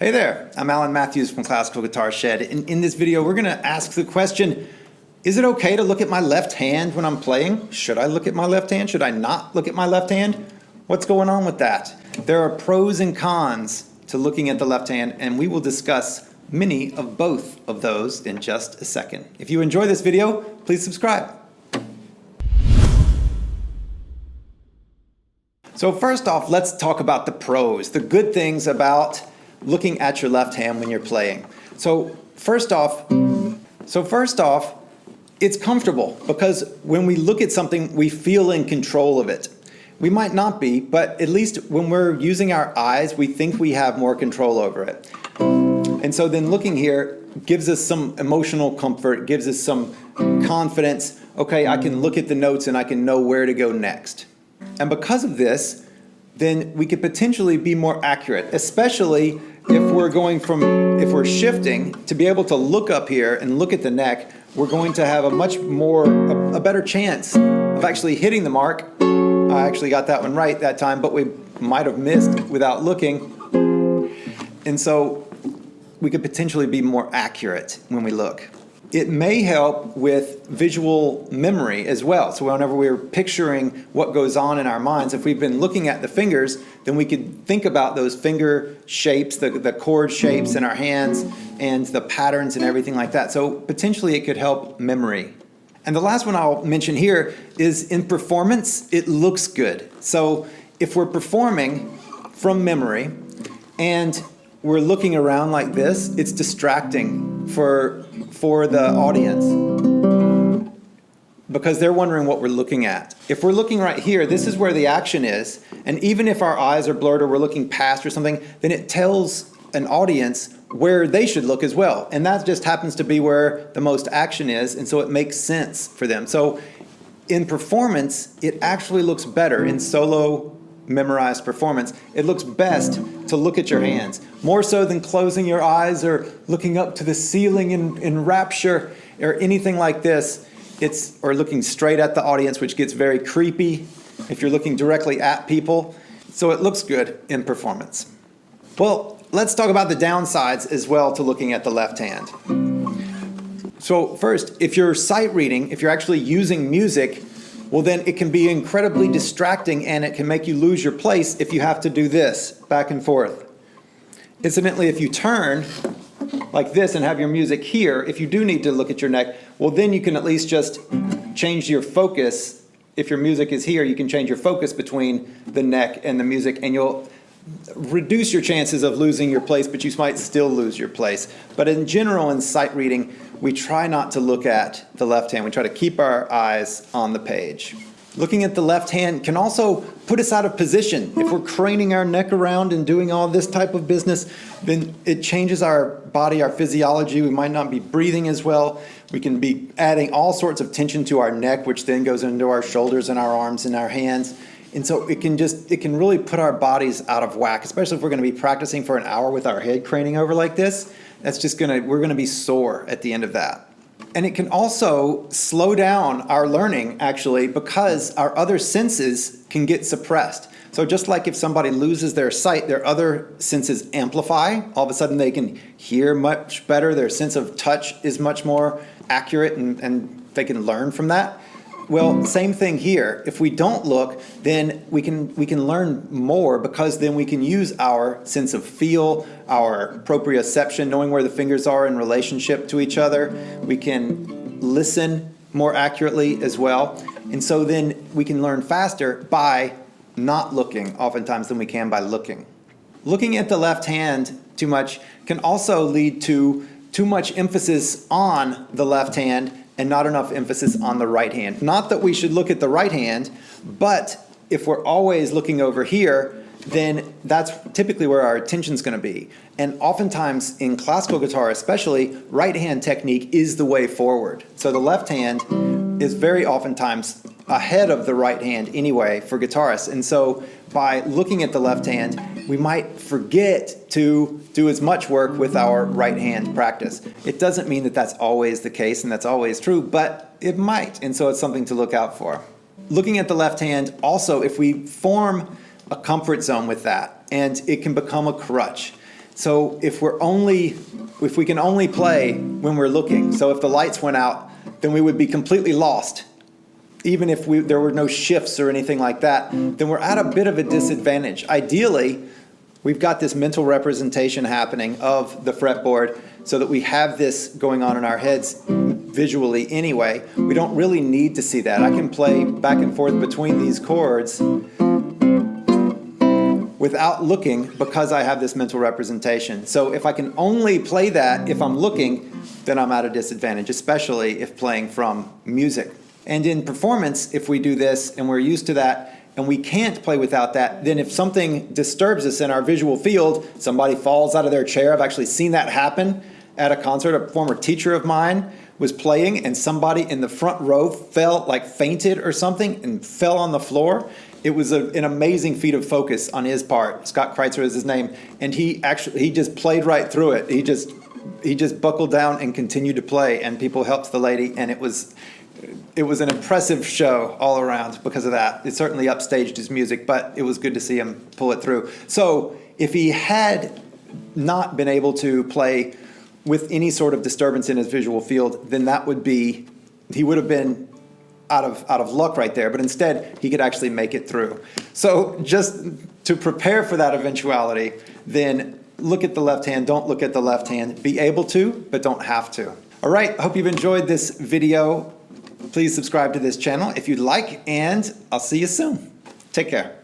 Hey there, I'm Alan Matthews from Classical Guitar Shed. In this video, we're going to ask the question, is it okay to look at my left hand when I'm playing? Should I look at my left hand? Should I not look at my left hand? What's going on with that? There are pros and cons to looking at the left hand, and we will discuss many of both of those in just a second. If you enjoy this video, please subscribe. So first off, let's talk about the pros, the good things about looking at your left hand when you're playing. So first off, it's comfortable because when we look at something, we feel in control of it. We might not be, but at least when we're using our eyes, we think we have more control over it. And so then looking here gives us some emotional comfort, gives us some confidence. Okay, I can look at the notes and I can know where to go next. And because of this, then we could potentially be more accurate, especially if we're shifting to be able to look up here and look at the neck. We're going to have a better chance of actually hitting the mark. I actually got that one right that time, but we might have missed without looking. And so we could potentially be more accurate when we look. It may help with visual memory as well. So whenever we're picturing what goes on in our minds, if we've been looking at the fingers, then we could think about those finger shapes, the chord shapes in our hands, and the patterns and everything like that. So potentially it could help memory. And the last one I'll mention here is in performance, it looks good. So if we're performing from memory and we're looking around like this, it's distracting for the audience because they're wondering what we're looking at. If we're looking right here, this is where the action is, and even if our eyes are blurred or we're looking past or something, then it tells an audience where they should look as well. And that just happens to be where the most action is, and so it makes sense for them. So in performance, it actually looks better in solo memorized performance. It looks best to look at your hands, more so than closing your eyes or looking up to the ceiling in rapture or anything like this. Or looking straight at the audience, which gets very creepy if you're looking directly at people. So it looks good in performance. Well, let's talk about the downsides as well to looking at the left hand. So first, if you're sight reading, if you're actually using music, well then it can be incredibly distracting and it can make you lose your place if you have to do this back and forth. Incidentally, if you turn like this and have your music here, if you do need to look at your neck, well then you can at least just change your focus. If your music is here, you can change your focus between the neck and the music, and you'll reduce your chances of losing your place, but you might still lose your place. But in general, in sight reading, we try not to look at the left hand. We try to keep our eyes on the page. Looking at the left hand can also put us out of position. If we're craning our neck around and doing all this type of business, then it changes our body, our physiology. We might not be breathing as well. We can be adding all sorts of tension to our neck, which then goes into our shoulders and our arms and our hands. And so it can really put our bodies out of whack, especially if we're going to be practicing for an hour with our head craning over like this. We're going to be sore at the end of that. And it can also slow down our learning, actually, because our other senses can get suppressed. So just like if somebody loses their sight, their other senses amplify. All of a sudden they can hear much better. Their sense of touch is much more accurate, and they can learn from that. Well, same thing here. If we don't look, then we can learn more, because then we can use our sense of feel, our proprioception, knowing where the fingers are in relationship to each other. We can listen more accurately as well. And so then we can learn faster by not looking oftentimes than we can by looking. Looking at the left hand too much can also lead to too much emphasis on the left hand and not enough emphasis on the right hand. Not that we should look at the right hand, but if we're always looking over here, then that's typically where our attention's going to be. And oftentimes in classical guitar especially, right hand technique is the way forward. So the left hand is very oftentimes ahead of the right hand anyway for guitarists. And so by looking at the left hand, we might forget to do as much work with our right hand practice. It doesn't mean that that's always the case and that's always true, but it might. And so it's something to look out for. Looking at the left hand also, if we form a comfort zone with that, and it can become a crutch. So if we can only play when we're looking, so if the lights went out, then we would be completely lost. Even if there were no shifts or anything like that, then we're at a bit of a disadvantage. Ideally, we've got this mental representation happening of the fretboard so that we have this going on in our heads visually anyway. We don't really need to see that. I can play back and forth between these chords without looking because I have this mental representation. So if I can only play that if I'm looking, then I'm at a disadvantage, especially if playing from music. And in performance, if we do this and we're used to that and we can't play without that, then if something disturbs us in our visual field, somebody falls out of their chair. I've actually seen that happen at a concert. A former teacher of mine was playing and somebody in the front row fainted or something and fell on the floor. It was an amazing feat of focus on his part. Scott Kreitzer is his name, and he just played right through it. He just buckled down and continued to play, and people helped the lady, and it was an impressive show all around because of that. It certainly upstaged his music, but it was good to see him pull it through. So if he had not been able to play with any sort of disturbance in his visual field, then he would have been out of luck right there, but instead he could actually make it through. So just to prepare for that eventuality, then look at the left hand, don't look at the left hand. Be able to, but don't have to. All right, I hope you've enjoyed this video. Please subscribe to this channel if you'd like, and I'll see you soon. Take care.